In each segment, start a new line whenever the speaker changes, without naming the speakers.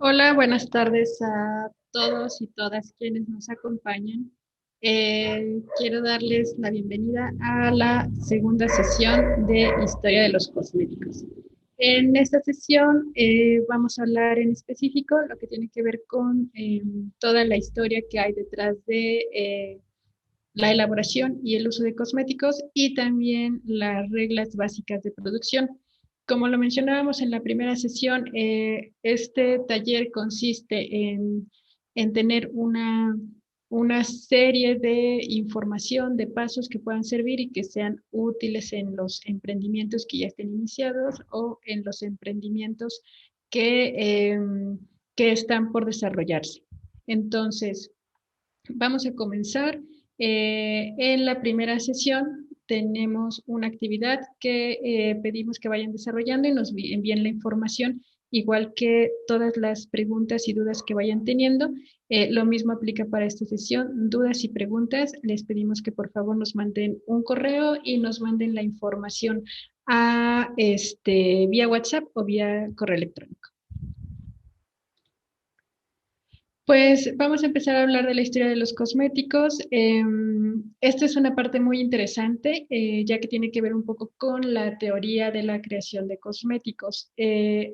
Hola, buenas tardes a todos y todas quienes nos acompañan. Quiero darles la bienvenida a la segunda sesión de Historia de los Cosméticos. En esta sesión vamos a hablar en específico lo que tiene que ver con toda la historia que hay detrás de la elaboración y el uso de cosméticos y también las reglas básicas de producción. Como lo mencionábamos en la primera sesión, este taller consiste en tener una serie de información, de pasos que puedan servir y que sean útiles en los emprendimientos que ya estén iniciados o en los emprendimientos que están por desarrollarse. Entonces, vamos a comenzar. En la primera sesión tenemos una actividad que pedimos que vayan desarrollando y nos envíen la información, igual que todas las preguntas y dudas que vayan teniendo. Lo mismo aplica para esta sesión. Dudas y preguntas, les pedimos que por favor nos manden un correo y nos manden la información a vía WhatsApp o vía correo electrónico. Pues vamos a empezar a hablar de la historia de los cosméticos. Esta es una parte muy interesante, ya que tiene que ver un poco con la teoría de la creación de cosméticos.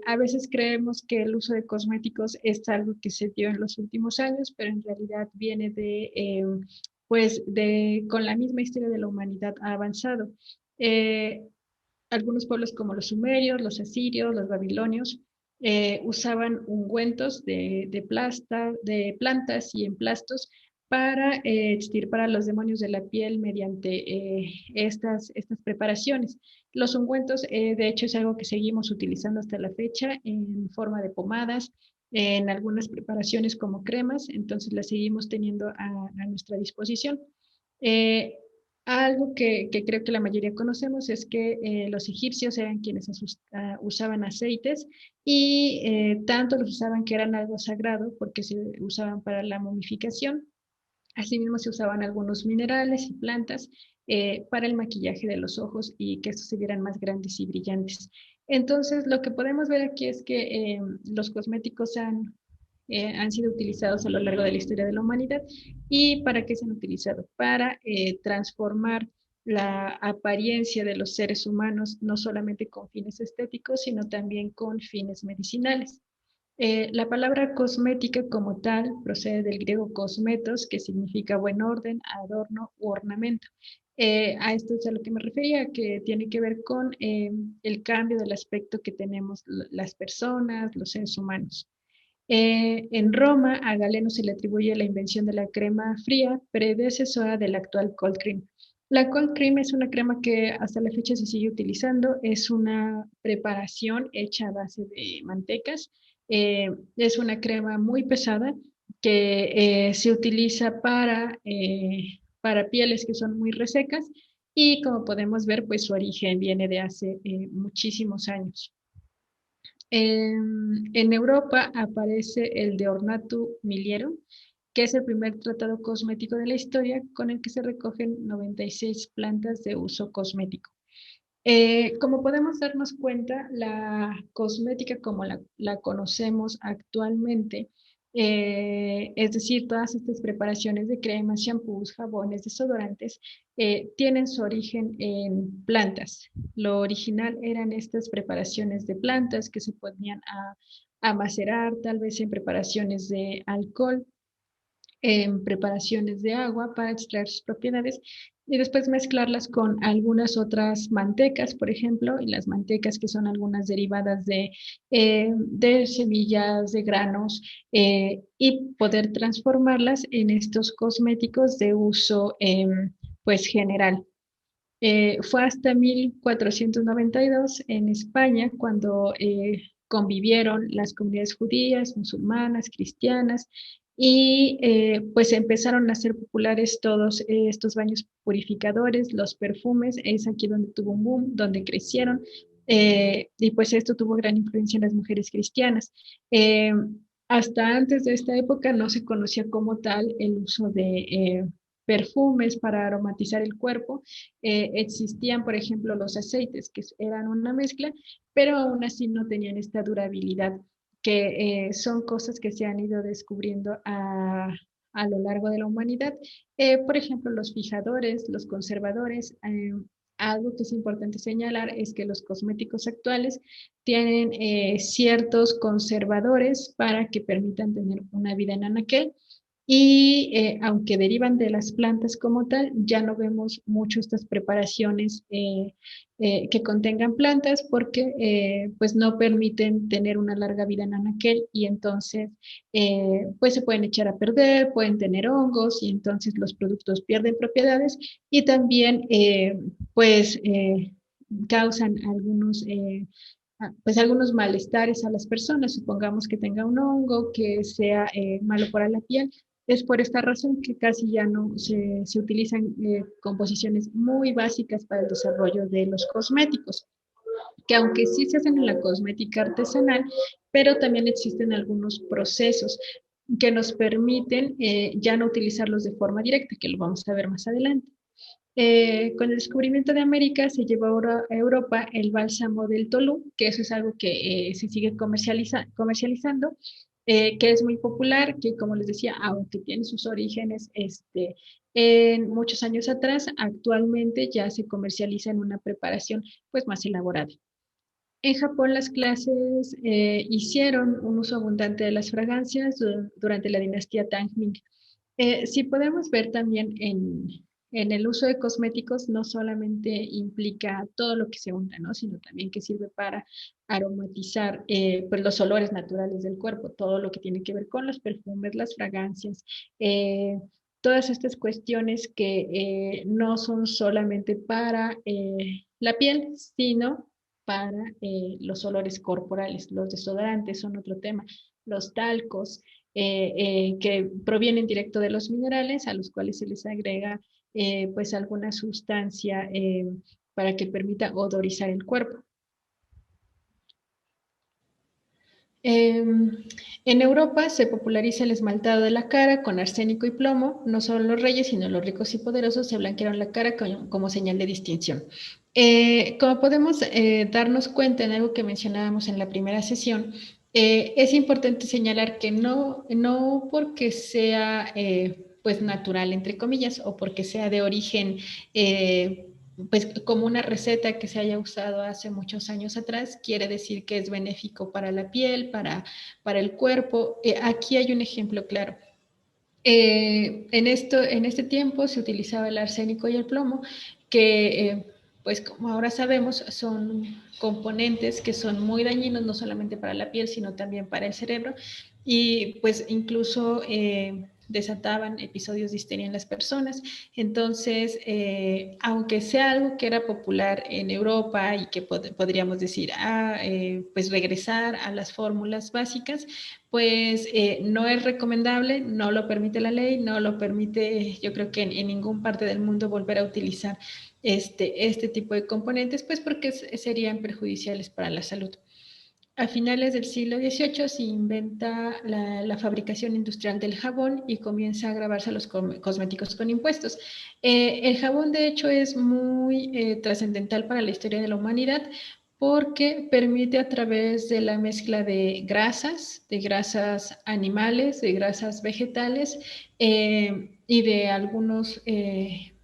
A veces creemos que el uso de cosméticos es algo que se dio en los últimos años, pero en realidad viene con la misma historia de la humanidad ha avanzado. Eh, Algunos pueblos como los sumerios, los asirios, los babilonios, usaban ungüentos de plantas y emplastos para extirpar a los demonios de la piel mediante estas preparaciones. Los ungüentos, de hecho, es algo que seguimos utilizando hasta la fecha en forma de pomadas, en algunas preparaciones como cremas, entonces las seguimos teniendo a nuestra disposición. Eh, Algo que creo que la mayoría conocemos es que los egipcios eran quienes usaban aceites y tanto los usaban que eran algo sagrado porque se usaban para la momificación. Asimismo se usaban algunos minerales y plantas para el maquillaje de los ojos y que estos se vieran más grandes y brillantes. Entonces, lo que podemos ver aquí es que los cosméticos han sido utilizados a lo largo de la historia de la humanidad. ¿Y para qué se han utilizado? Para transformar la apariencia de los seres humanos, no solamente con fines estéticos, sino también con fines medicinales. La palabra cosmética como tal procede del griego cosmetos, que significa buen orden, adorno u ornamento. A esto es a lo que me refería, que tiene que ver con el cambio del aspecto que tenemos las personas, los seres humanos. En Roma, a Galeno se le atribuye la invención de la crema fría, predecesora del actual cold cream. La cold cream es una crema que hasta la fecha se sigue utilizando, es una preparación hecha a base de mantecas, es una crema muy pesada que se utiliza para pieles que son muy resecas y como podemos ver, pues su origen viene de hace muchísimos años. En Europa aparece el de Ornato Miliero, que es el primer tratado cosmético de la historia con el que se recogen 96 plantas de uso cosmético. Como podemos darnos cuenta, la cosmética como la conocemos actualmente, es decir, todas estas preparaciones de cremas, shampoos, jabones, desodorantes, tienen su origen en plantas. Lo original eran estas preparaciones de plantas que se ponían a macerar, tal vez en preparaciones de alcohol, en preparaciones de agua para extraer sus propiedades y después mezclarlas con algunas otras mantecas, por ejemplo, y las mantecas que son algunas derivadas de semillas, de granos, y poder transformarlas en estos cosméticos de uso pues general. Fue hasta 1492 en España cuando convivieron las comunidades judías, musulmanas, cristianas y pues empezaron a ser populares todos estos baños purificadores, los perfumes, es aquí donde tuvo un boom, donde crecieron y pues esto tuvo gran influencia en las mujeres cristianas. Eh, Hasta antes de esta época no se conocía como tal el uso de perfumes para aromatizar el cuerpo. Existían, por ejemplo, los aceites, que eran una mezcla, pero aún así no tenían esta durabilidad que son cosas que se han ido descubriendo a lo largo de la humanidad. Por ejemplo, los fijadores, los conservadores. Algo que es importante señalar es que los cosméticos actuales tienen ciertos conservadores para que permitan tener una vida en anaquel. Y aunque derivan de las plantas como tal, ya no vemos mucho estas preparaciones que contengan plantas porque pues no permiten tener una larga vida en anaquel y entonces pues se pueden echar a perder, pueden tener hongos y entonces los productos pierden propiedades y también pues causan pues algunos malestares a las personas. Supongamos que tenga un hongo que sea malo para la piel. Es por esta razón que casi ya no se utilizan composiciones muy básicas para el desarrollo de los cosméticos, que aunque sí se hacen en la cosmética artesanal, pero también existen algunos procesos que nos permiten ya no utilizarlos de forma directa, que lo vamos a ver más adelante. Con el descubrimiento de América se llevó a Europa el bálsamo del Tolú, que eso es algo que se sigue comercializando, que es muy popular, que como les decía, aunque tiene sus orígenes en muchos años atrás, actualmente ya se comercializa en una preparación pues más elaborada. En Japón las clases hicieron un uso abundante de las fragancias durante la dinastía Tang Ming. Si podemos ver también en el uso de cosméticos, no solamente implica todo lo que se unta, ¿no? Sino también que sirve para aromatizar pues los olores naturales del cuerpo, todo lo que tiene que ver con los perfumes, las fragancias, eh, todas estas cuestiones que no son solamente para la piel, sino para los olores corporales. Los desodorantes son otro tema, los talcos, que provienen directo de los minerales a los cuales se les agrega pues alguna sustancia para que permita odorizar el cuerpo. En Europa se populariza el esmaltado de la cara con arsénico y plomo. No solo los reyes, sino los ricos y poderosos se blanquearon la cara como señal de distinción. Como podemos darnos cuenta en algo que mencionábamos en la primera sesión, es importante señalar que no porque sea pues natural, entre comillas, o porque sea de origen pues como una receta que se haya usado hace muchos años atrás, quiere decir que es benéfico para la piel, para el cuerpo. Aquí hay un ejemplo claro. En este tiempo se utilizaba el arsénico y el plomo, que pues como ahora sabemos son componentes que son muy dañinos, no solamente para la piel, sino también para el cerebro, y pues incluso desataban episodios de histeria en las personas. Entonces, aunque sea algo que era popular en Europa y que podríamos decir, pues regresar a las fórmulas básicas, pues no es recomendable, no lo permite la ley, no lo permite, yo creo que en ningún parte del mundo volver a utilizar este tipo de componentes, pues porque serían perjudiciales para la salud. A finales del siglo XVIII se inventa la fabricación industrial del jabón y comienza a grabarse a los cosméticos con impuestos. El jabón, de hecho, es muy trascendental para la historia de la humanidad porque permite a través de la mezcla de grasas animales, de grasas vegetales y de algunos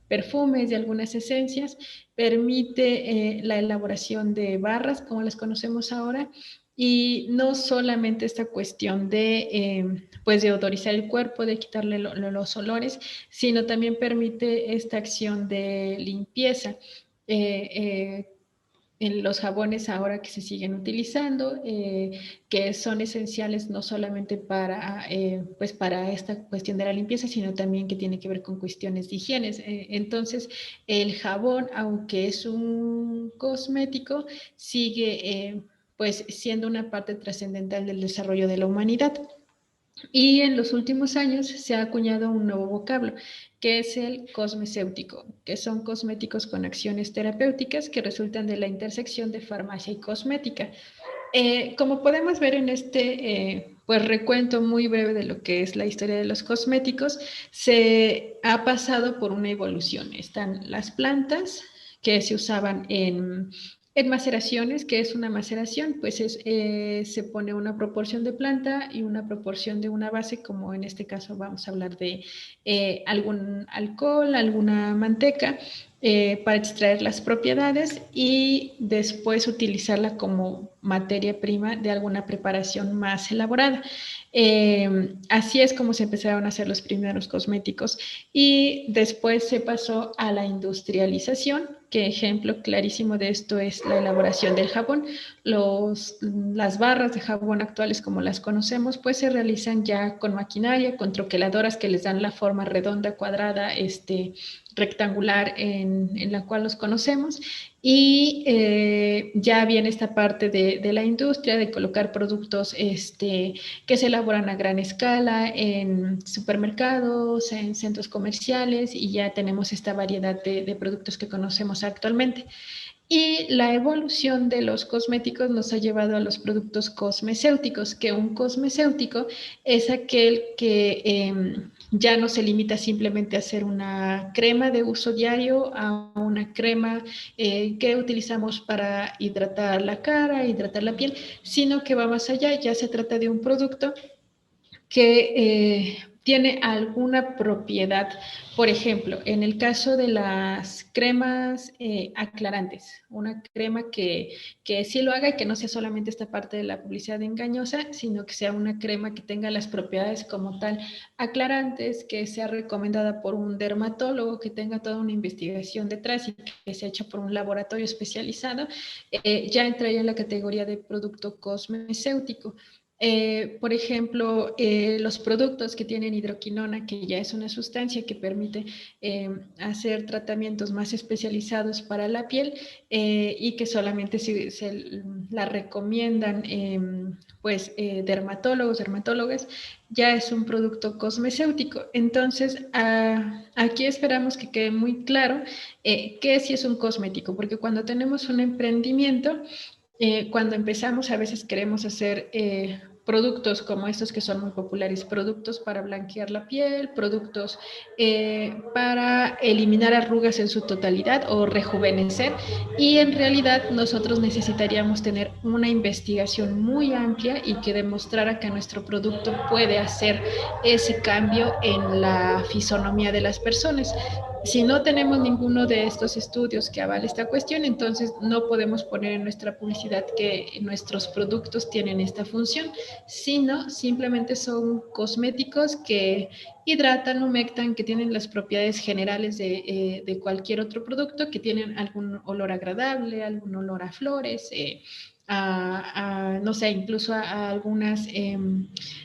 perfumes, de algunas esencias, permite la elaboración de barras, como las conocemos ahora, y no solamente esta cuestión pues de odorizar el cuerpo, de quitarle los olores, sino también permite esta acción de limpieza. Eh, eh, en los jabones ahora que se siguen utilizando, que son esenciales no solamente pues para esta cuestión de la limpieza, sino también que tiene que ver con cuestiones de higiene. Entonces, el jabón, aunque es un cosmético, sigue pues siendo una parte trascendental del desarrollo de la humanidad. Y en los últimos años se ha acuñado un nuevo vocablo, que es el cosmecéutico, que son cosméticos con acciones terapéuticas que resultan de la intersección de farmacia y cosmética. Como podemos ver en este pues recuento muy breve de lo que es la historia de los cosméticos, se ha pasado por una evolución. Están las plantas que se usaban En maceraciones, ¿qué es una maceración? Pues se pone una proporción de planta y una proporción de una base, como en este caso vamos a hablar de algún alcohol, alguna manteca, para extraer las propiedades y después utilizarla como materia prima de alguna preparación más elaborada. Así es como se empezaron a hacer los primeros cosméticos y después se pasó a la industrialización, que ejemplo clarísimo de esto es la elaboración del jabón. Las barras de jabón actuales como las conocemos, pues se realizan ya con maquinaria, con troqueladoras que les dan la forma redonda, cuadrada, rectangular en la cual los conocemos. Y ya viene esta parte de la industria, de colocar productos que se elaboran a gran escala en supermercados, en centros comerciales, y ya tenemos esta variedad de productos que conocemos actualmente. Y la evolución de los cosméticos nos ha llevado a los productos cosmecéuticos, que un cosmecéutico es aquel que ya no se limita simplemente a hacer una crema de uso diario, a una crema que utilizamos para hidratar la cara, hidratar la piel, sino que va más allá, ya se trata de un producto que tiene alguna propiedad. Por ejemplo, en el caso de las cremas aclarantes, una crema que sí lo haga y que no sea solamente esta parte de la publicidad engañosa, sino que sea una crema que tenga las propiedades como tal aclarantes, que sea recomendada por un dermatólogo, que tenga toda una investigación detrás y que sea hecha por un laboratorio especializado, ya entraría en la categoría de producto cosmecéutico. Por ejemplo, los productos que tienen hidroquinona, que ya es una sustancia que permite hacer tratamientos más especializados para la piel y que solamente se la recomiendan pues dermatólogos, dermatólogas, ya es un producto cosmecéutico. Entonces, aquí esperamos que quede muy claro qué sí es un cosmético, porque cuando tenemos un emprendimiento, cuando empezamos a veces queremos hacer productos como estos que son muy populares, productos para blanquear la piel, productos para eliminar arrugas en su totalidad o rejuvenecer, y en realidad nosotros necesitaríamos tener una investigación muy amplia y que demostrara que nuestro producto puede hacer ese cambio en la fisonomía de las personas. Si no tenemos ninguno de estos estudios que avale esta cuestión, entonces no podemos poner en nuestra publicidad que nuestros productos tienen esta función, sino simplemente son cosméticos que hidratan, humectan, que tienen las propiedades generales de cualquier otro producto, que tienen algún olor agradable, algún olor a flores, no sé, incluso a algunas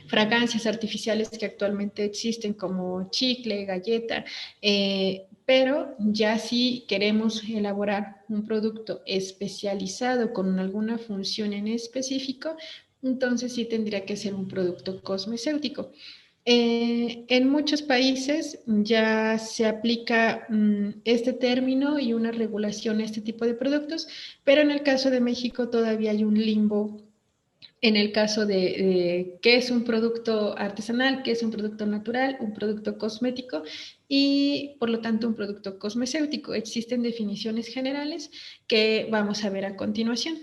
fragancias artificiales que actualmente existen como chicle, galleta, pero ya si queremos elaborar un producto especializado con alguna función en específico, entonces sí tendría que ser un producto cosmecéutico. En muchos países ya se aplica este término y una regulación a este tipo de productos, pero en el caso de México todavía hay un limbo en el caso de qué es un producto artesanal, qué es un producto natural, un producto cosmético y por lo tanto un producto cosmecéutico. Existen definiciones generales que vamos a ver a continuación.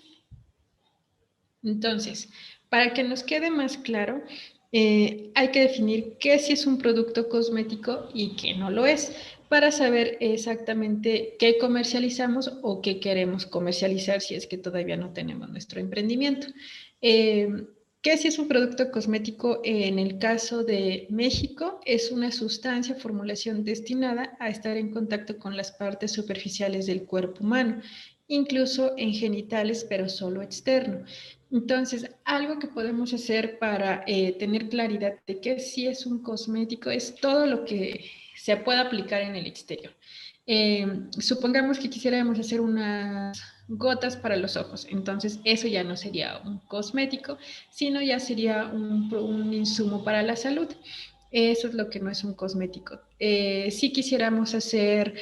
Entonces, para que nos quede más claro, hay que definir qué sí es un producto cosmético y qué no lo es, para saber exactamente qué comercializamos o qué queremos comercializar si es que todavía no tenemos nuestro emprendimiento. Eh, ¿Qué sí es un producto cosmético? En el caso de México, es una sustancia, formulación destinada a estar en contacto con las partes superficiales del cuerpo humano, incluso en genitales, pero solo externo. Entonces, algo que podemos hacer para tener claridad de que sí es un cosmético es todo lo que se pueda aplicar en el exterior. Supongamos que quisiéramos hacer unas gotas para los ojos, entonces eso ya no sería un cosmético, sino ya sería un insumo para la salud. Eso es lo que no es un cosmético. Si quisiéramos hacer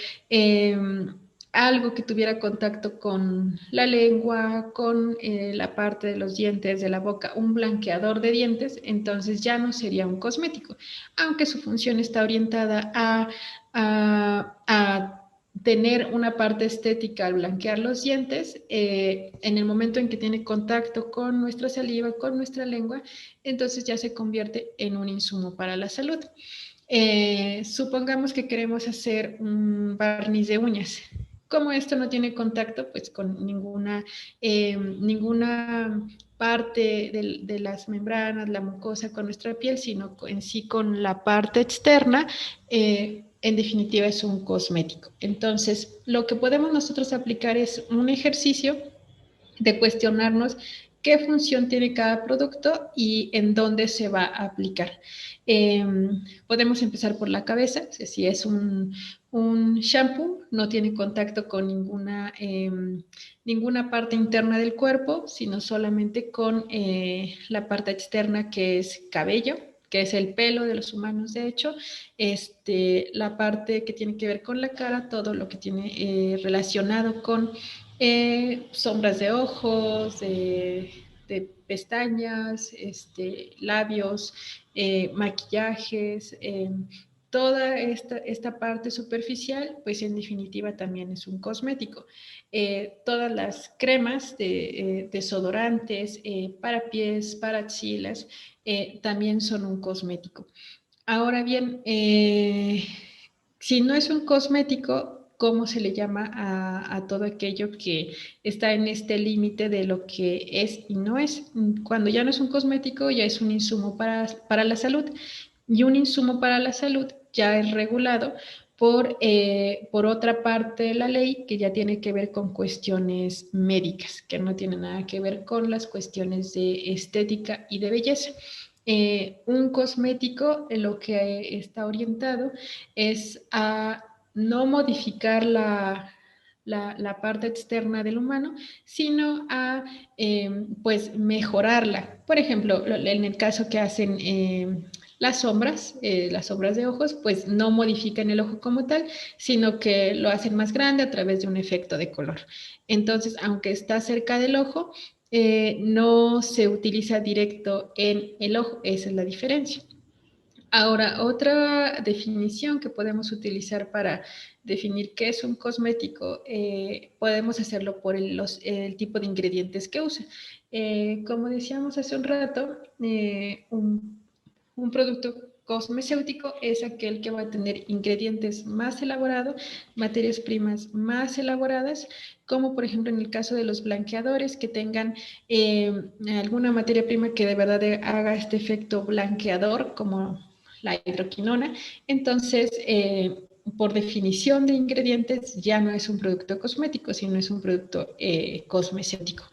algo que tuviera contacto con la lengua, con la parte de los dientes, de la boca, un blanqueador de dientes, entonces ya no sería un cosmético, aunque su función está orientada a tener una parte estética al blanquear los dientes, en el momento en que tiene contacto con nuestra saliva, con nuestra lengua, entonces ya se convierte en un insumo para la salud. Supongamos que queremos hacer un barniz de uñas. Como esto no tiene contacto pues con ninguna parte de las membranas, la mucosa con nuestra piel, sino en sí con la parte externa, en definitiva es un cosmético. Entonces, lo que podemos nosotros aplicar es un ejercicio de cuestionarnos qué función tiene cada producto y en dónde se va a aplicar. Eh, Podemos empezar por la cabeza, si es un shampoo, no tiene contacto con ninguna parte interna del cuerpo, sino solamente con la parte externa que es cabello, que es el pelo de los humanos, de hecho, la parte que tiene que ver con la cara, todo lo que tiene relacionado con sombras de ojos, de pestañas, labios, maquillajes, toda esta parte superficial, pues en definitiva también es un cosmético. Todas las cremas de desodorantes para pies, para axilas, también son un cosmético. Ahora bien, si no es un cosmético, ¿cómo se le llama a todo aquello que está en este límite de lo que es y no es? Cuando ya no es un cosmético, ya es un insumo para la salud. Y un insumo para la salud ya es regulado por otra parte de la ley que ya tiene que ver con cuestiones médicas, que no tiene nada que ver con las cuestiones de estética y de belleza. Un cosmético lo que está orientado es a no modificar la parte externa del humano, sino a pues mejorarla. Por ejemplo, en el caso que hacen las sombras de ojos, pues no modifican el ojo como tal, sino que lo hacen más grande a través de un efecto de color. Entonces, aunque está cerca del ojo, no se utiliza directo en el ojo, esa es la diferencia. Ahora, otra definición que podemos utilizar para definir qué es un cosmético, podemos hacerlo por el tipo de ingredientes que usa. Como decíamos hace un rato, un producto cosmecéutico es aquel que va a tener ingredientes más elaborados, materias primas más elaboradas, como por ejemplo en el caso de los blanqueadores, que tengan alguna materia prima que de verdad haga este efecto blanqueador, como la hidroquinona. Entonces, por definición de ingredientes, ya no es un producto cosmético, sino es un producto cosmecéutico.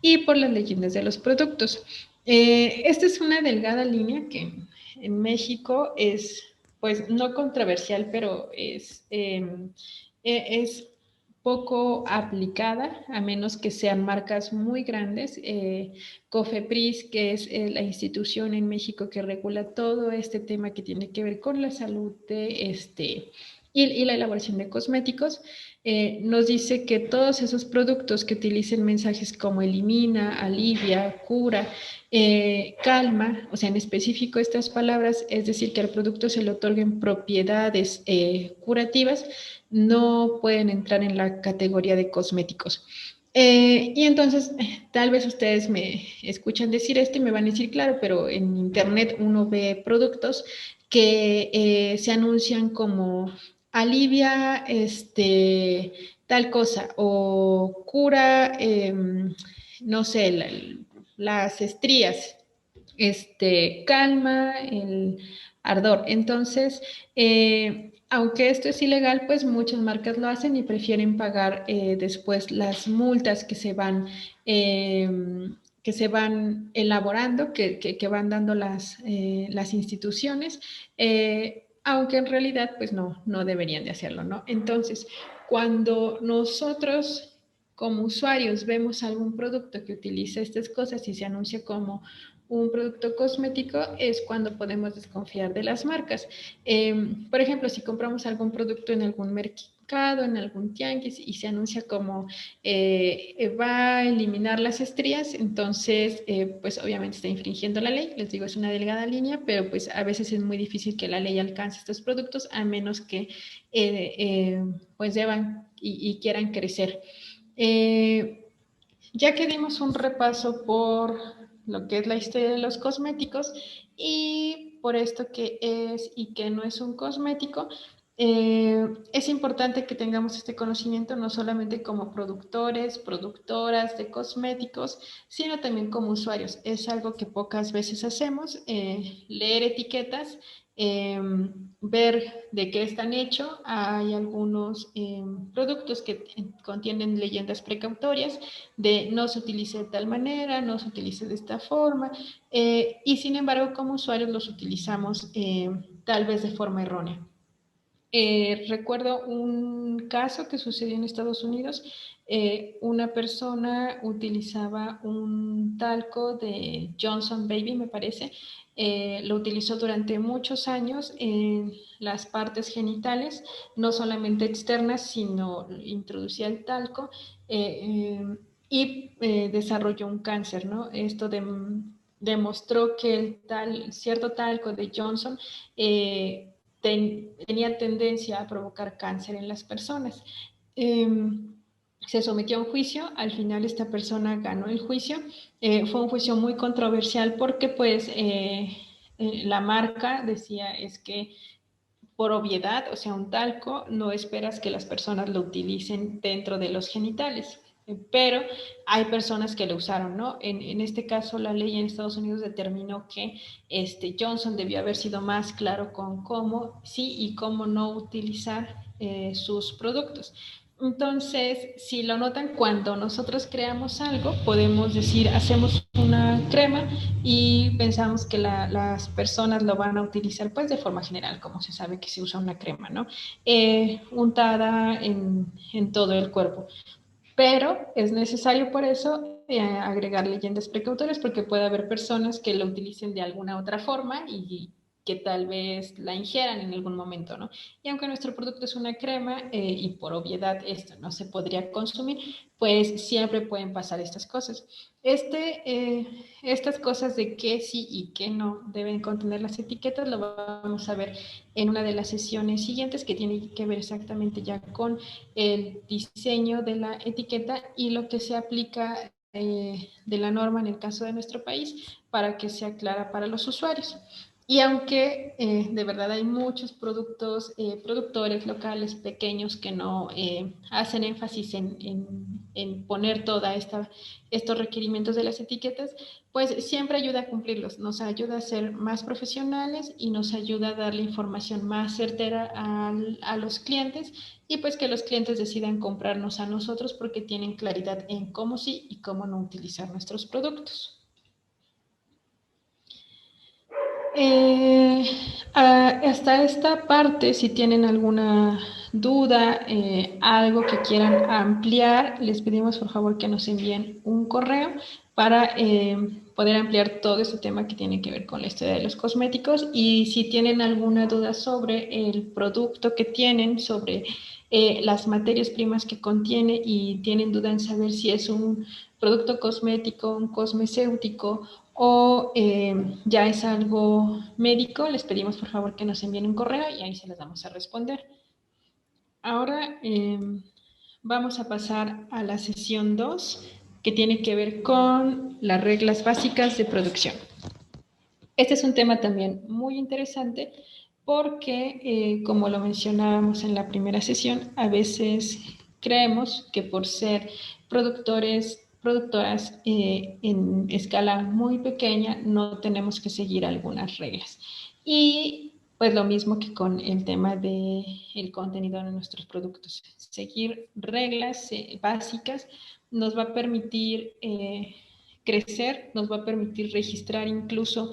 Y por las leyendas de los productos. Esta es una delgada línea que en México es, pues, no controversial, pero es poco aplicada, a menos que sean marcas muy grandes. COFEPRIS, que es la institución en México que regula todo este tema que tiene que ver con la salud y la elaboración de cosméticos, nos dice que todos esos productos que utilicen mensajes como elimina, alivia, cura, calma, o sea, en específico estas palabras, es decir, que al producto se le otorguen propiedades curativas, no pueden entrar en la categoría de cosméticos. Y entonces, tal vez ustedes me escuchan decir esto y me van a decir, claro, pero en Internet uno ve productos que se anuncian como alivia tal cosa o cura, no sé, las estrías, calma el ardor. Entonces, aunque esto es ilegal, pues muchas marcas lo hacen y prefieren pagar después las multas eh, que se van elaborando, que van dando las instituciones, aunque en realidad pues no deberían de hacerlo, ¿no? Entonces, cuando nosotros como usuarios vemos algún producto que utiliza estas cosas y se anuncia como un producto cosmético es cuando podemos desconfiar de las marcas. Por ejemplo, si compramos algún producto en algún mercado, en algún tianguis y se anuncia como va a eliminar las estrías, entonces pues obviamente está infringiendo la ley. Les digo, es una delgada línea, pero pues a veces es muy difícil que la ley alcance estos productos a menos que pues deban y quieran crecer. Ya que dimos un repaso por lo que es la historia de los cosméticos y por esto que es y que no es un cosmético, es importante que tengamos este conocimiento no solamente como productores, productoras de cosméticos, sino también como usuarios. Es algo que pocas veces hacemos, leer etiquetas, ver de qué están hechos. Hay algunos productos que contienen leyendas precautorias de no se utilice de tal manera, no se utilice de esta forma, y sin embargo como usuarios los utilizamos tal vez de forma errónea. Recuerdo un caso que sucedió en Estados Unidos. Una persona utilizaba un talco de Johnson Baby, me parece. Lo utilizó durante muchos años en las partes genitales, no solamente externas, sino introducía el talco y desarrolló un cáncer, ¿no? Esto demostró que cierto talco de Johnson tenía tendencia a provocar cáncer en las personas. Eh, Se sometió a un juicio, al final esta persona ganó el juicio. Fue un juicio muy controversial porque pues la marca decía es que por obviedad, o sea, un talco, no esperas que las personas lo utilicen dentro de los genitales, pero hay personas que lo usaron, ¿no? En este caso, la ley en Estados Unidos determinó que Johnson debió haber sido más claro con cómo sí y cómo no utilizar sus productos. Entonces, si lo notan, cuando nosotros creamos algo, podemos decir, hacemos una crema y pensamos que las personas lo van a utilizar pues de forma general, como se sabe que se usa una crema, ¿no? Untada en todo el cuerpo. Pero es necesario por eso agregar leyendas precautorias porque puede haber personas que lo utilicen de alguna otra forma y que tal vez la ingieran en algún momento, ¿no? Y aunque nuestro producto es una crema y por obviedad esto no se podría consumir, pues siempre pueden pasar estas cosas. Estas cosas de qué sí y qué no deben contener las etiquetas lo vamos a ver en una de las sesiones siguientes que tiene que ver exactamente ya con el diseño de la etiqueta y lo que se aplica de la norma en el caso de nuestro país para que sea clara para los usuarios. Y aunque de verdad hay muchos productores locales pequeños que no hacen énfasis en poner toda estos requerimientos de las etiquetas, pues siempre ayuda a cumplirlos, nos ayuda a ser más profesionales y nos ayuda a darle información más certera a los clientes y pues que los clientes decidan comprarnos a nosotros porque tienen claridad en cómo sí y cómo no utilizar nuestros productos. Eh, Hasta esta parte, si tienen alguna duda, algo que quieran ampliar, les pedimos por favor que nos envíen un correo para poder ampliar todo este tema que tiene que ver con la historia de los cosméticos. Y si tienen alguna duda sobre el producto que tienen, sobre las materias primas que contiene y tienen duda en saber si es un producto cosmético, un cosmecéutico o ya es algo médico, les pedimos por favor que nos envíen un correo y ahí se les vamos a responder. Ahora vamos a pasar a la sesión 2 que tiene que ver con las reglas básicas de producción. Este es un tema también muy interesante porque, como lo mencionábamos en la primera sesión, a veces creemos que por ser productoras en escala muy pequeña, no tenemos que seguir algunas reglas. Y pues lo mismo que con el tema del contenido de nuestros productos. Seguir reglas básicas nos va a permitir crecer, nos va a permitir registrar incluso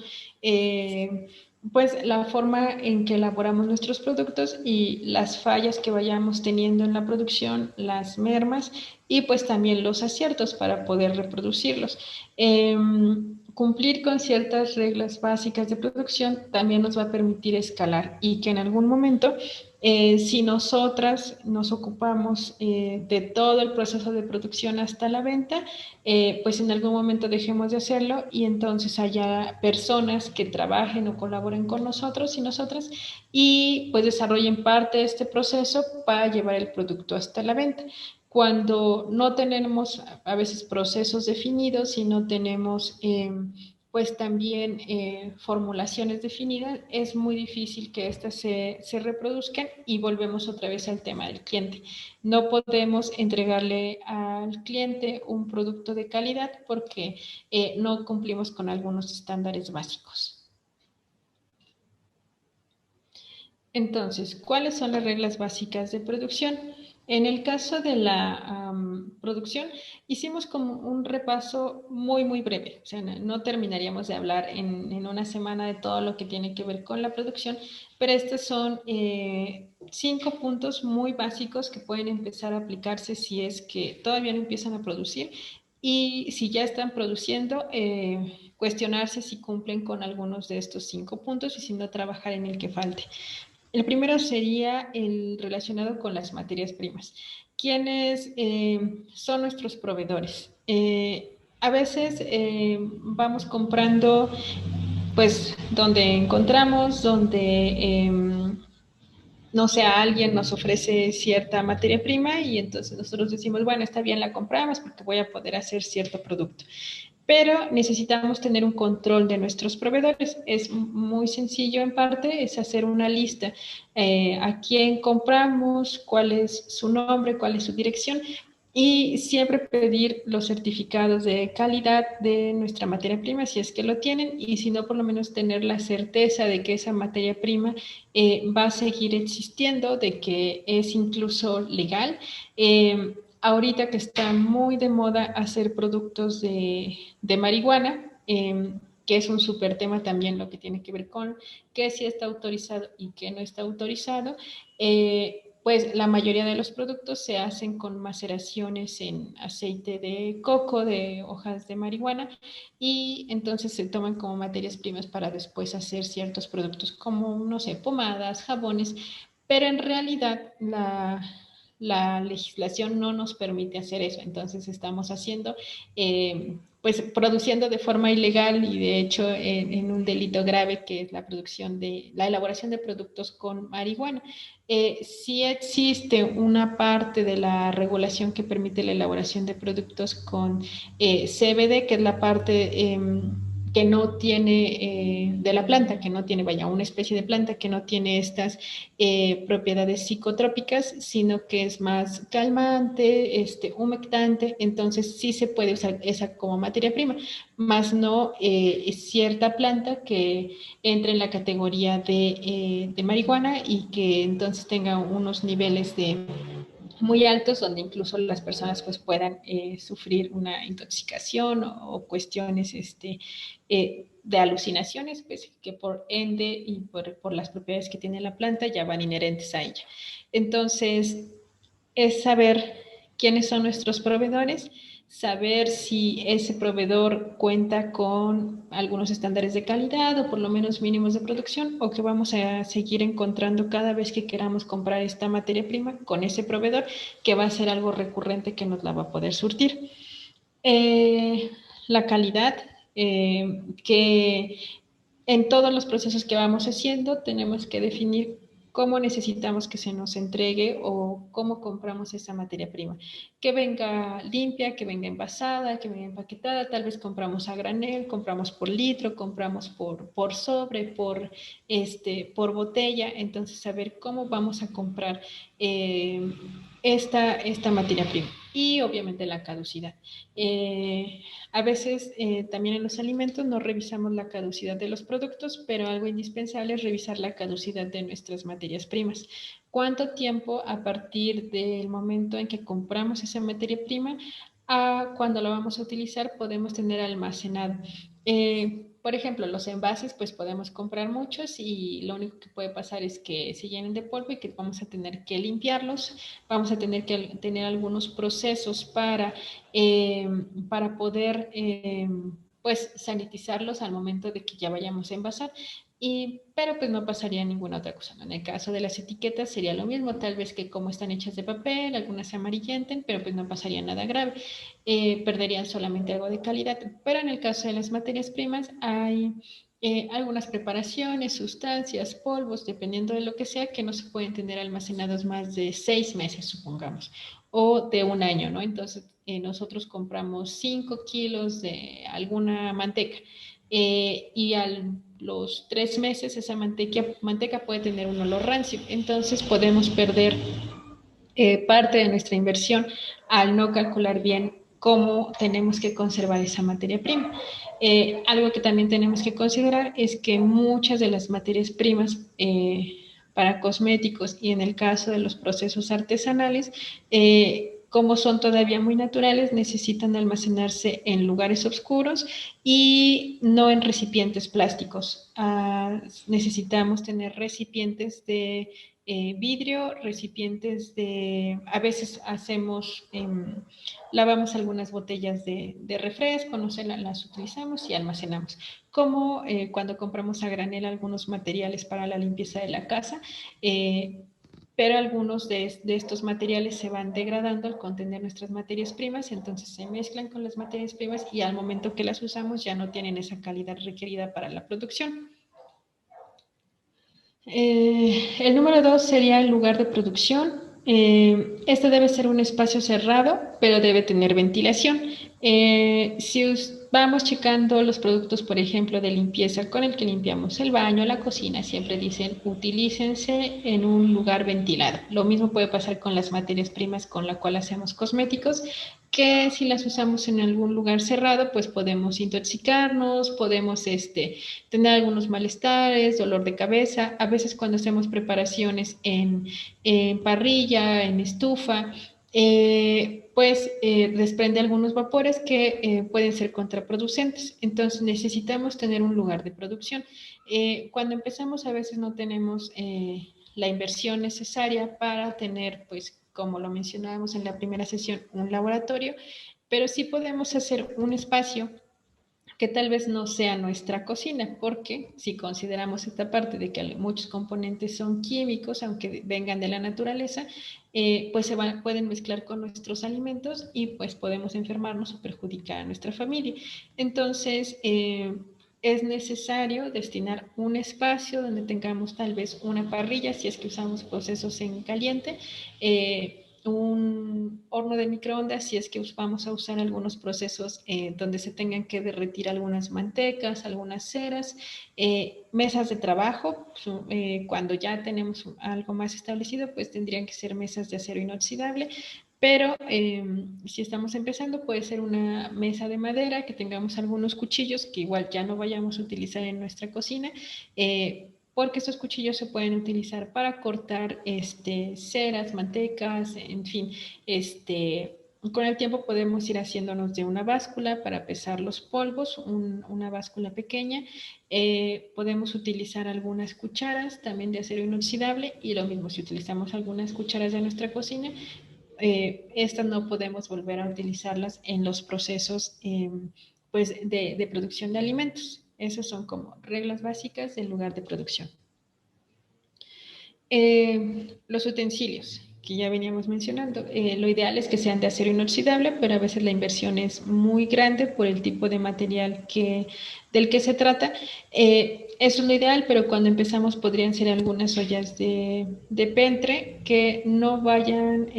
pues la forma en que elaboramos nuestros productos y las fallas que vayamos teniendo en la producción, las mermas y pues también los aciertos para poder reproducirlos. cumplir con ciertas reglas básicas de producción también nos va a permitir escalar y que en algún momento, si nosotras nos ocupamos de todo el proceso de producción hasta la venta, pues en algún momento dejemos de hacerlo y entonces haya personas que trabajen o colaboren con nosotros y nosotras y pues desarrollen parte de este proceso para llevar el producto hasta la venta. Cuando no tenemos a veces procesos definidos y no tenemos pues también formulaciones definidas, es muy difícil que éstas se reproduzcan y volvemos otra vez al tema del cliente. No podemos entregarle al cliente un producto de calidad porque no cumplimos con algunos estándares básicos. Entonces, ¿cuáles son las reglas básicas de producción? En el caso de la producción, hicimos como un repaso muy breve. O sea, no terminaríamos de hablar en una semana de todo lo que tiene que ver con la producción, pero estos son 5 puntos muy básicos que pueden empezar a aplicarse si es que todavía no empiezan a producir y si ya están produciendo, cuestionarse si cumplen con algunos de estos 5 puntos y si no trabajar en el que falte. El primero sería el relacionado con las materias primas. ¿Quiénes son nuestros proveedores? A veces vamos comprando, pues, donde encontramos, donde, no sé, alguien nos ofrece cierta materia prima y entonces nosotros decimos, bueno, está bien, la compramos porque voy a poder hacer cierto producto. Pero necesitamos tener un control de nuestros proveedores. Es muy sencillo en parte, es hacer una lista a quién compramos, cuál es su nombre, cuál es su dirección y siempre pedir los certificados de calidad de nuestra materia prima, si es que lo tienen, y si no, por lo menos tener la certeza de que esa materia prima va a seguir existiendo, de que es incluso legal. Ahorita que está muy de moda hacer productos de marihuana, que es un súper tema también lo que tiene que ver con qué sí está autorizado y qué no está autorizado, pues la mayoría de los productos se hacen con maceraciones en aceite de coco, de hojas de marihuana, y entonces se toman como materias primas para después hacer ciertos productos como, no sé, pomadas, jabones, pero en realidad la legislación no nos permite hacer eso, entonces estamos haciendo, pues produciendo de forma ilegal y de hecho en un delito grave que es la elaboración de productos con marihuana. Sí existe una parte de la regulación que permite la elaboración de productos con CBD, que es la parte que no tiene de la planta, que no tiene, vaya, una especie de planta que no tiene estas propiedades psicotrópicas, sino que es más calmante, humectante, entonces sí se puede usar esa como materia prima, más no cierta planta que entre en la categoría de marihuana y que entonces tenga unos niveles de muy altos donde incluso las personas pues puedan sufrir una intoxicación o cuestiones de alucinaciones, pues que por ende y por las propiedades que tiene la planta ya van inherentes a ella. Entonces, es saber quiénes son nuestros proveedores, saber si ese proveedor cuenta con algunos estándares de calidad o por lo menos mínimos de producción o que vamos a seguir encontrando cada vez que queramos comprar esta materia prima con ese proveedor que va a ser algo recurrente que nos la va a poder surtir. La calidad, que en todos los procesos que vamos haciendo tenemos que definir cómo necesitamos que se nos entregue o cómo compramos esa materia prima. Que venga limpia, que venga envasada, que venga empaquetada, tal vez compramos a granel, compramos por litro, compramos por sobre, por botella, entonces saber cómo vamos a comprar esta materia prima y obviamente la caducidad. A veces también en los alimentos no revisamos la caducidad de los productos, pero algo indispensable es revisar la caducidad de nuestras materias primas. ¿Cuánto tiempo a partir del momento en que compramos esa materia prima a cuando la vamos a utilizar podemos tener almacenado? Por ejemplo, los envases, pues podemos comprar muchos y lo único que puede pasar es que se llenen de polvo y que vamos a tener que limpiarlos, vamos a tener que tener algunos procesos para poder pues sanitizarlos al momento de que ya vayamos a envasar. Pero pues no pasaría ninguna otra cosa, ¿no? En el caso de las etiquetas sería lo mismo, tal vez que como están hechas de papel, algunas se amarillenten, pero pues no pasaría nada grave, perderían solamente algo de calidad. Pero en el caso de las materias primas hay algunas preparaciones, sustancias, polvos, dependiendo de lo que sea, que no se pueden tener almacenados más de 6 meses, supongamos, o de un año, ¿no? Entonces, nosotros compramos 5 kilos de alguna manteca y a los 3 meses esa manteca puede tener un olor rancio. Entonces, podemos perder parte de nuestra inversión al no calcular bien cómo tenemos que conservar esa materia prima. Algo que también tenemos que considerar es que muchas de las materias primas para cosméticos y en el caso de los procesos artesanales, como son todavía muy naturales, necesitan almacenarse en lugares oscuros y no en recipientes plásticos. Necesitamos tener recipientes de vidrio, recipientes a veces lavamos algunas botellas de refresco, no sé, las utilizamos y almacenamos. Como cuando compramos a granel algunos materiales para la limpieza de la casa, pero algunos de estos materiales se van degradando al contener nuestras materias primas, entonces se mezclan con las materias primas y al momento que las usamos ya no tienen esa calidad requerida para la producción. El número 2 sería el lugar de producción. Este debe ser un espacio cerrado, pero debe tener ventilación. Si vamos checando los productos, por ejemplo, de limpieza con el que limpiamos el baño, la cocina, siempre dicen utilícense en un lugar ventilado. Lo mismo puede pasar con las materias primas con las cuales hacemos cosméticos, que si las usamos en algún lugar cerrado, pues podemos intoxicarnos, podemos tener algunos malestares, dolor de cabeza. A veces cuando hacemos preparaciones en parrilla, en estufa, pues desprende algunos vapores que pueden ser contraproducentes. Entonces necesitamos tener un lugar de producción. Cuando empezamos a veces no tenemos la inversión necesaria para tener, pues como lo mencionábamos en la primera sesión, un laboratorio, pero sí podemos hacer un espacio que tal vez no sea nuestra cocina, porque si consideramos esta parte de que muchos componentes son químicos, aunque vengan de la naturaleza, pues pueden mezclar con nuestros alimentos y pues podemos enfermarnos o perjudicar a nuestra familia. Entonces, es necesario destinar un espacio donde tengamos tal vez una parrilla, si es que usamos procesos en caliente, un horno de microondas si es que vamos a usar algunos procesos donde se tengan que derretir algunas mantecas, algunas ceras, mesas de trabajo, cuando ya tenemos algo más establecido, pues tendrían que ser mesas de acero inoxidable, pero si estamos empezando puede ser una mesa de madera, que tengamos algunos cuchillos que igual ya no vayamos a utilizar en nuestra cocina, porque estos cuchillos se pueden utilizar para cortar ceras, mantecas, en fin, con el tiempo podemos ir haciéndonos de una báscula para pesar los polvos, una báscula pequeña. Podemos utilizar algunas cucharas también de acero inoxidable y lo mismo si utilizamos algunas cucharas de nuestra cocina, estas no podemos volver a utilizarlas en los procesos pues de producción de alimentos. Esas son como reglas básicas del lugar de producción. Los utensilios que ya veníamos mencionando, lo ideal es que sean de acero inoxidable, pero a veces la inversión es muy grande por el tipo de material del que se trata. Eso es lo ideal, pero cuando empezamos podrían ser algunas ollas de pentre que no vayan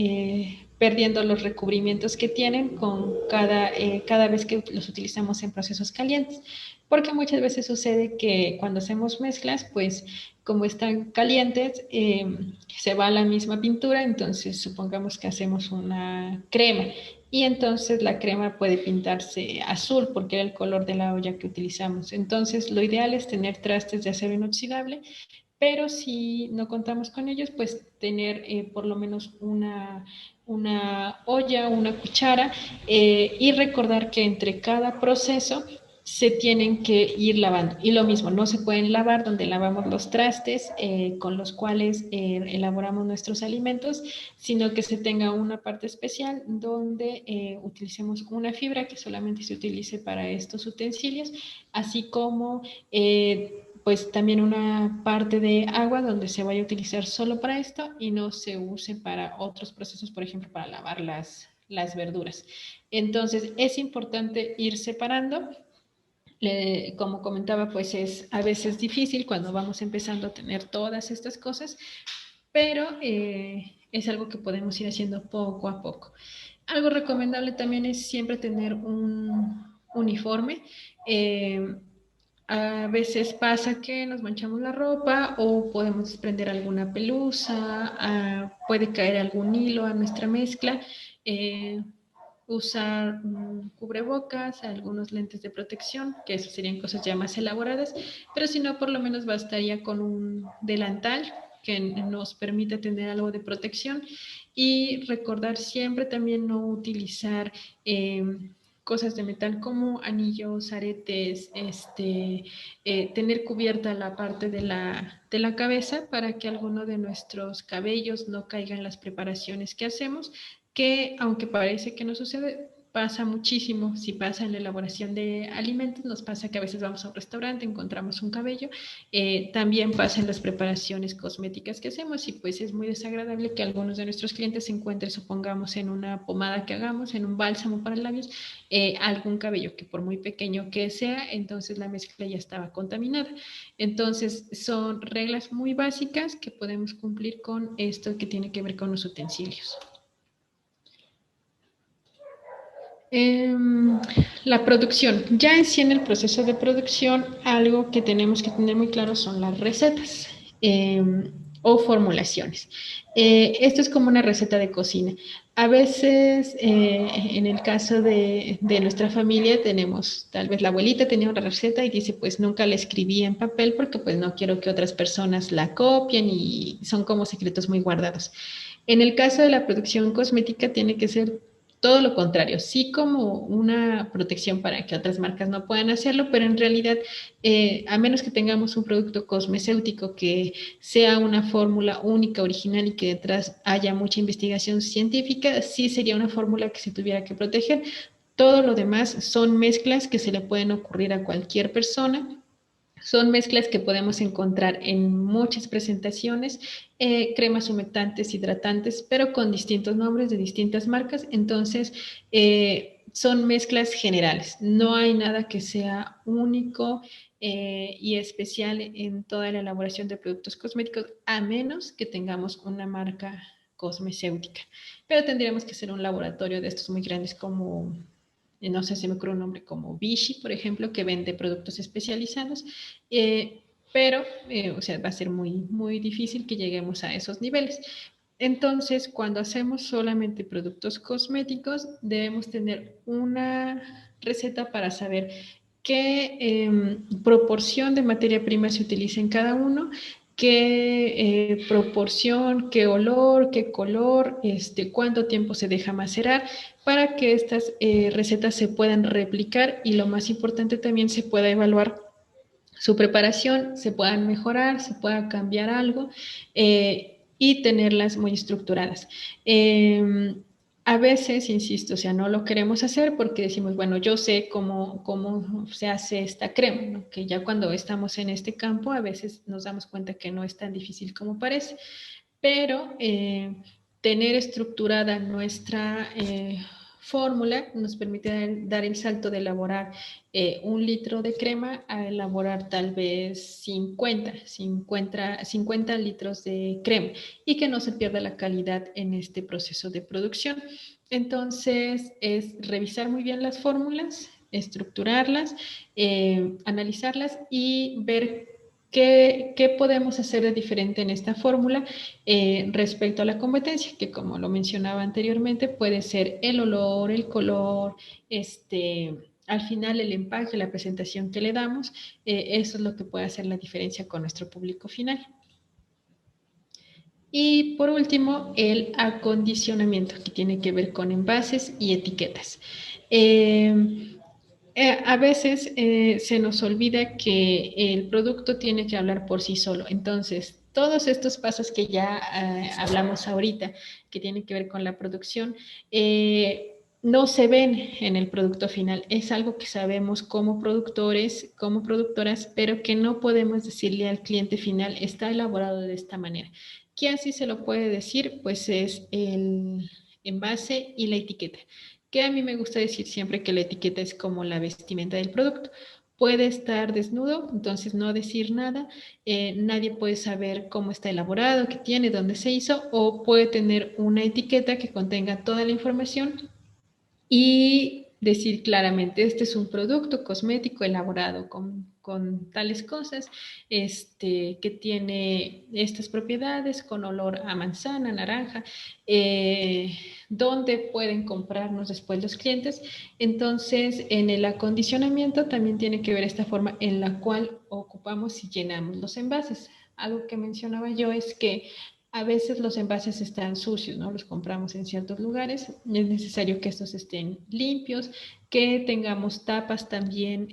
perdiendo los recubrimientos que tienen con cada vez que los utilizamos en procesos calientes, porque muchas veces sucede que cuando hacemos mezclas, pues como están calientes, se va la misma pintura, entonces supongamos que hacemos una crema y entonces la crema puede pintarse azul porque era el color de la olla que utilizamos. Entonces lo ideal es tener trastes de acero inoxidable, pero si no contamos con ellos, pues tener por lo menos una olla, una cuchara y recordar que entre cada proceso se tienen que ir lavando. Y lo mismo, no se pueden lavar donde lavamos los trastes con los cuales elaboramos nuestros alimentos, sino que se tenga una parte especial donde utilicemos una fibra que solamente se utilice para estos utensilios, así como pues también una parte de agua donde se vaya a utilizar solo para esto y no se use para otros procesos, por ejemplo, para lavar las verduras. Entonces, es importante ir separando. Como comentaba, pues es a veces difícil cuando vamos empezando a tener todas estas cosas, pero es algo que podemos ir haciendo poco a poco. Algo recomendable también es siempre tener un uniforme. Eh, a veces pasa que nos manchamos la ropa o podemos desprender alguna pelusa, puede caer algún hilo a nuestra mezcla. Eh, Usar cubrebocas, algunos lentes de protección, que eso serían cosas ya más elaboradas, pero si no, por lo menos bastaría con un delantal que nos permite tener algo de protección y recordar siempre también no utilizar cosas de metal como anillos, aretes, tener cubierta la parte de la cabeza para que alguno de nuestros cabellos no caiga en las preparaciones que hacemos, que aunque parece que no sucede, pasa muchísimo. Si pasa en la elaboración de alimentos, nos pasa que a veces vamos a un restaurante, encontramos un cabello, también pasa en las preparaciones cosméticas que hacemos y pues es muy desagradable que algunos de nuestros clientes se encuentren, supongamos, en una pomada que hagamos, en un bálsamo para labios, algún cabello que por muy pequeño que sea, entonces la mezcla ya estaba contaminada. Entonces son reglas muy básicas que podemos cumplir con esto que tiene que ver con los utensilios. Eh, la producción. Ya en sí en el proceso de producción, algo que tenemos que tener muy claro son las recetas eh, o formulaciones. Esto es como una receta de cocina. A veces, en el caso de nuestra familia, tenemos, tal vez la abuelita tenía una receta y dice, pues nunca la escribí en papel porque pues no quiero que otras personas la copien y son como secretos muy guardados. En el caso de la producción cosmética tiene que ser todo lo contrario, sí como una protección para que otras marcas no puedan hacerlo, pero en realidad, a menos que tengamos un producto cosmecéutico que sea una fórmula única, original y que detrás haya mucha investigación científica, sí sería una fórmula que se tuviera que proteger. Todo lo demás son mezclas que se le pueden ocurrir a cualquier persona, son mezclas que podemos encontrar en muchas presentaciones, cremas humectantes, hidratantes, pero con distintos nombres de distintas marcas. Entonces, son mezclas generales. No hay nada que sea único y especial en toda la elaboración de productos cosméticos, a menos que tengamos una marca cosmecéutica. Pero tendríamos que ser un laboratorio de estos muy grandes como no sé, se me ocurre un nombre como Vichy, por ejemplo, que vende productos especializados, pero, o sea, va a ser muy, muy difícil que lleguemos a esos niveles. Entonces, cuando hacemos solamente productos cosméticos, debemos tener una receta para saber qué proporción de materia prima se utiliza en cada uno, qué proporción, qué olor, qué color, cuánto tiempo se deja macerar, para que estas recetas se puedan replicar y lo más importante también se pueda evaluar su preparación, se puedan mejorar, se pueda cambiar algo y tenerlas muy estructuradas. A veces, insisto, o sea, no lo queremos hacer porque decimos, bueno, yo sé cómo se hace esta crema, ¿no? Que ya cuando estamos en este campo a veces nos damos cuenta que no es tan difícil como parece, pero tener estructurada nuestra fórmula nos permite dar el salto de elaborar 1 litro de crema a elaborar tal vez 50 litros de crema y que no se pierda la calidad en este proceso de producción. Entonces, es revisar muy bien las fórmulas, estructurarlas, analizarlas y ver qué podemos hacer de diferente en esta fórmula respecto a la competencia, que como lo mencionaba anteriormente, puede ser el olor, el color, al final el empaque, la presentación que le damos, eso es lo que puede hacer la diferencia con nuestro público final. Y por último, el acondicionamiento, que tiene que ver con envases y etiquetas. A veces se nos olvida que el producto tiene que hablar por sí solo. Entonces, todos estos pasos que ya hablamos ahorita, que tienen que ver con la producción, no se ven en el producto final. Es algo que sabemos como productores, como productoras, pero que no podemos decirle al cliente final, está elaborado de esta manera. ¿Quién sí se lo puede decir? Pues es el envase y la etiqueta, que a mí me gusta decir siempre que la etiqueta es como la vestimenta del producto. Puede estar desnudo, entonces no decir nada, nadie puede saber cómo está elaborado, qué tiene, dónde se hizo, o puede tener una etiqueta que contenga toda la información y decir claramente, este es un producto cosmético elaborado con tales cosas, que tiene estas propiedades con olor a manzana, naranja, donde pueden comprarnos después los clientes. Entonces, en el acondicionamiento también tiene que ver esta forma en la cual ocupamos y llenamos los envases. Algo que mencionaba yo es que a veces los envases están sucios, ¿no? Los compramos en ciertos lugares. Es necesario que estos estén limpios, que tengamos tapas también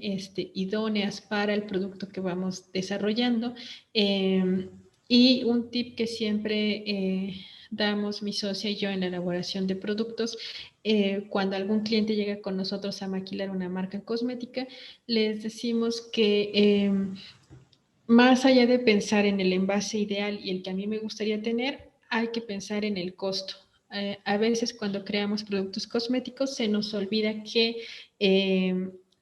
idóneas para el producto que vamos desarrollando. Y un tip que siempre damos mi socia y yo en la elaboración de productos, cuando algún cliente llega con nosotros a maquilar una marca cosmética, les decimos que más allá de pensar en el envase ideal y el que a mí me gustaría tener, hay que pensar en el costo. A veces cuando creamos productos cosméticos se nos olvida que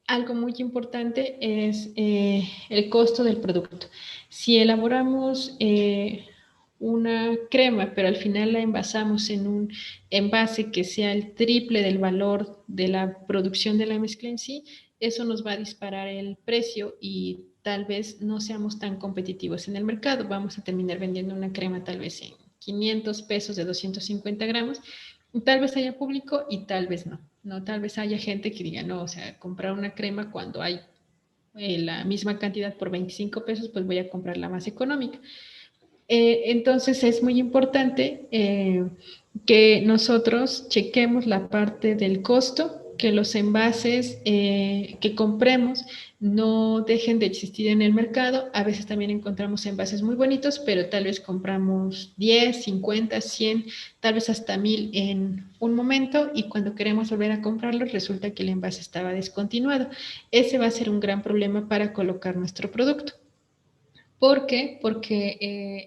algo muy importante es el costo del producto. Si elaboramos una crema, pero al final la envasamos en un envase que sea el triple del valor de la producción de la mezcla en sí, eso nos va a disparar el precio y tal vez no seamos tan competitivos en el mercado. Vamos a terminar vendiendo una crema tal vez en 500 pesos de 250 gramos. Tal vez haya público y tal vez no. No, tal vez haya gente que diga, no, o sea, comprar una crema cuando hay la misma cantidad por 25 pesos, pues voy a comprar la más económica. Entonces es muy importante que nosotros chequemos la parte del costo, que los envases que compremos no dejen de existir en el mercado. A veces también encontramos envases muy bonitos, pero tal vez compramos 10, 50, 100, tal vez hasta 1000 en un momento y cuando queremos volver a comprarlos resulta que el envase estaba descontinuado. Ese va a ser un gran problema para colocar nuestro producto. ¿Por qué? Porque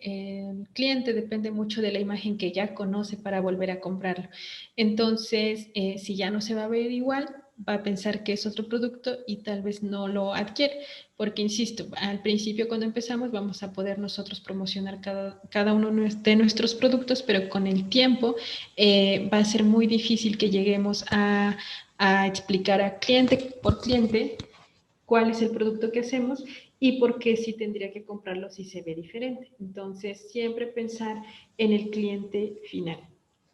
el cliente depende mucho de la imagen que ya conoce para volver a comprarlo. Entonces, si ya no se va a ver igual, va a pensar que es otro producto y tal vez no lo adquiere. Porque, insisto, al principio cuando empezamos vamos a poder nosotros promocionar cada uno de nuestros productos, pero con el tiempo va a ser muy difícil que lleguemos a explicar a cliente por cliente cuál es el producto que hacemos y por qué sí tendría que comprarlo si se ve diferente. Entonces, siempre pensar en el cliente final,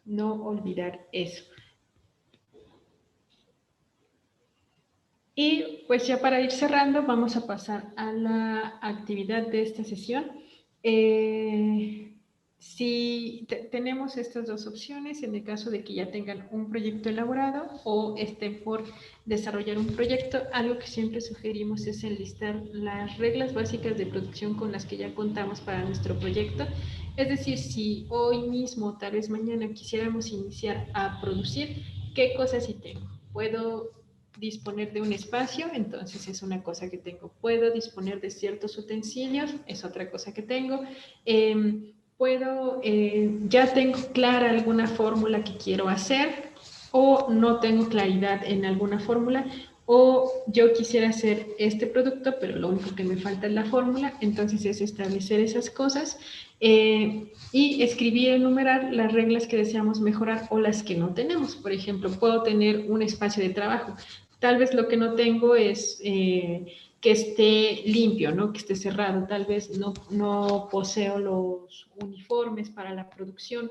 no olvidar eso. Y pues ya para ir cerrando, vamos a pasar a la actividad de esta sesión. Si tenemos estas dos opciones, en el caso de que ya tengan un proyecto elaborado o estén por desarrollar un proyecto, algo que siempre sugerimos es enlistar las reglas básicas de producción con las que ya contamos para nuestro proyecto. Es decir, si hoy mismo, tal vez mañana, quisiéramos iniciar a producir, ¿qué cosas sí tengo? Puedo disponer de un espacio, entonces es una cosa que tengo. Puedo disponer de ciertos utensilios, es otra cosa que tengo. Ya tengo clara alguna fórmula que quiero hacer o no tengo claridad en alguna fórmula o yo quisiera hacer este producto, pero lo único que me falta es la fórmula, entonces es establecer esas cosas y escribir, enumerar las reglas que deseamos mejorar o las que no tenemos. Por ejemplo, puedo tener un espacio de trabajo. Tal vez lo que no tengo es que esté limpio, ¿no? Que esté cerrado. Tal vez no poseo los uniformes para la producción.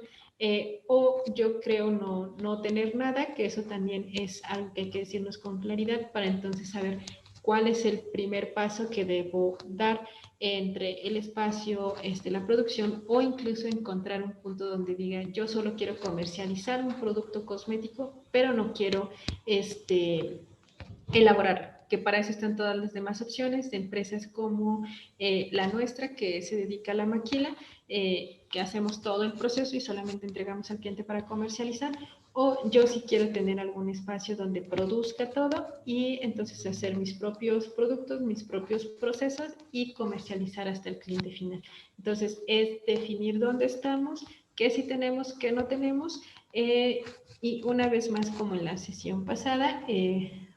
O yo creo no tener nada, que eso también es algo que hay que decirnos con claridad para entonces saber cuál es el primer paso que debo dar entre el espacio, la producción o incluso encontrar un punto donde diga yo solo quiero comercializar un producto cosmético, pero no quiero elaborar. que para eso están todas las demás opciones de empresas como la nuestra, que se dedica a la maquila, que hacemos todo el proceso y solamente entregamos al cliente para comercializar, o yo si quiero tener algún espacio donde produzca todo y entonces hacer mis propios productos, mis propios procesos y comercializar hasta el cliente final. Entonces es definir dónde estamos, qué sí tenemos, qué no tenemos, y una vez más, como en la sesión pasada,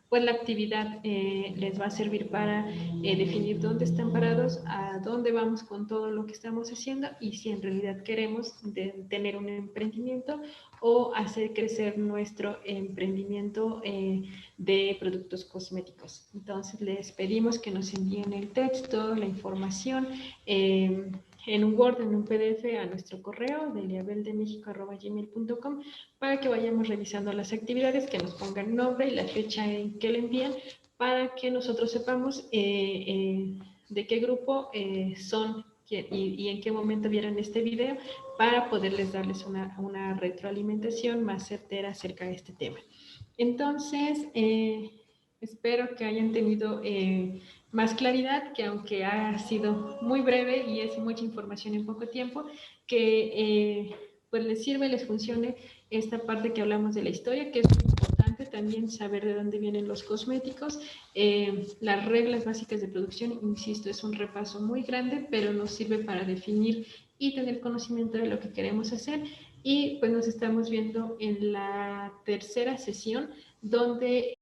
pues la actividad les va a servir para definir dónde están parados, a dónde vamos con todo lo que estamos haciendo y si en realidad queremos tener un emprendimiento o hacer crecer nuestro emprendimiento de productos cosméticos. Entonces les pedimos que nos envíen el texto, la información, en un Word, en un PDF a nuestro correo deliabeldemexico@gmail.com para que vayamos revisando las actividades, que nos pongan nombre y la fecha en que le envían para que nosotros sepamos de qué grupo son y en qué momento vieron este video para poderles darles una retroalimentación más certera acerca de este tema. Entonces, espero que hayan tenido más claridad, que aunque ha sido muy breve y es mucha información en poco tiempo, que pues les sirve, les funcione esta parte que hablamos de la historia, que es muy importante también saber de dónde vienen los cosméticos, las reglas básicas de producción, insisto, es un repaso muy grande, pero nos sirve para definir y tener conocimiento de lo que queremos hacer. Y pues nos estamos viendo en la tercera sesión, donde